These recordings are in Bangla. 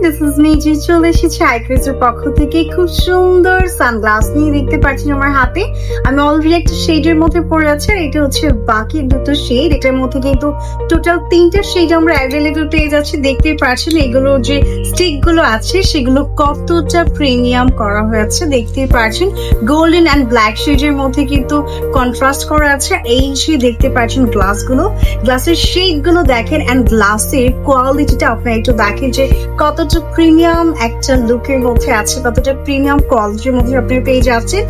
দিস ইজ মেজি, চলে এসেছে আইক্রিজের পক্ষ থেকে খুব সুন্দর সানগ্লাস নিয়ে। দেখতে পাচ্ছেন আমার হাতে আমি অলরেডি একটা শেডের মধ্যে পরে আছে, আর এটা হচ্ছে বাকি দুটো শেড। এটার মধ্যে কিন্তু টোটাল 3টা শেড আমরা অ্যাভেলেবল পেয়ে যাচ্ছি। দেখতে পাচ্ছেন এগুলো যে স্টিক গুলো আছে সেগুলো কতটা প্রিমিয়াম করা হয়েছে। দেখতে পাচ্ছেন গোল্ডেন অ্যান্ড ব্ল্যাক শেডের মধ্যে কিন্তু কন্ট্রাস্ট করা আছে। এই যে দেখতে পাচ্ছেন গ্লাসের শেড গুলো দেখেন, অ্যান্ড গ্লাসের কোয়ালিটিটা আপনারা একটু দেখেন যে কতটা প্রিমিয়াম একটা লুকের মধ্যে আছে, কতটা প্রিমিয়াম কোয়ালিটির মধ্যে আপনি পেয়ে যাচ্ছেন।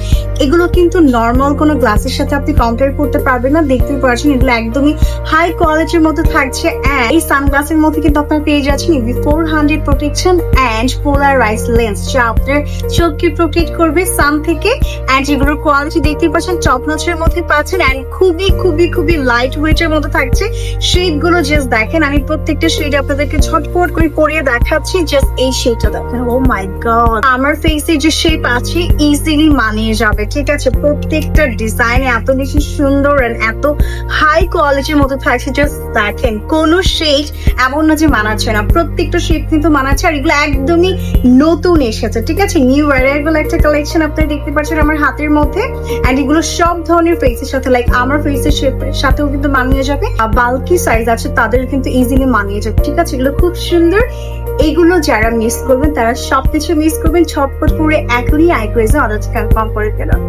এগুলো কিন্তু নর্মাল কোনো গ্লাসের সাথে আপনি কম্পেয়ার করতে পারবেন না। দেখতে পাচ্ছেন এগুলো একদমই হাই কোয়ালিটির মধ্যে থাকছে। এই সানগ্লাসের মধ্যে কিন্তু আপনারা পেয়ে যাচ্ছেন UV400 protection and polarise lens, যা আপনার চোখকে প্রোটেক্ট করবে সান থেকে। অ্যান্ড এগুলোর কোয়ালিটি দেখতে পাচ্ছেন টপ নচের মধ্যে পাচ্ছেন, অ্যান্ড খুবই খুবই খুবই লাইট ওয়েটের মধ্যে থাকছে। শেড গুলো জাস্ট দেখেন, আমি প্রত্যেকটা শেড আপনাদেরকে ঝটপট করে পরিয়ে দেখাচ্ছি। জাস্ট এই শেডটা দেখেন, ও মাই গড, আমার ফেসে যে শেপ আছে ইজিলি মানিয়ে যাবে। ঠিক আছে, প্রত্যেকটা ডিজাইন এত বেশি সুন্দর এন্ড এত হাই কোয়ালিটির মধ্যে থাকছে। জাস্ট দেখেন, কোন শেড এমন না যে মানাচ্ছে না, প্রত্যেকটা শেড কিন্তু মানাচ্ছে। আর এগুলো একদমই নতুন এসেছে, ঠিক আছে, নিউ অ্যারাইভাল একটা কালেকশন আপনারা দেখতে পাচ্ছেন আমার হাতের মধ্যে। এন্ড এগুলো সব ধরনের ফেসের সাথে, লাইক আমার ফেসের শেপের সাথেও কিন্তু মানিয়ে যাবে। বাল্কি সাইজ আছে তাদের কিন্তু ইজিলি মানিয়ে যাবে। ঠিক আছে, এগুলো খুব সুন্দর। এগুলো যারা মিস করবেন তারা সবকিছু মিস করবেন, ছটপট করে এখনই আইক্রিজে অর্ডার কনফার্ম করে ফেলুন।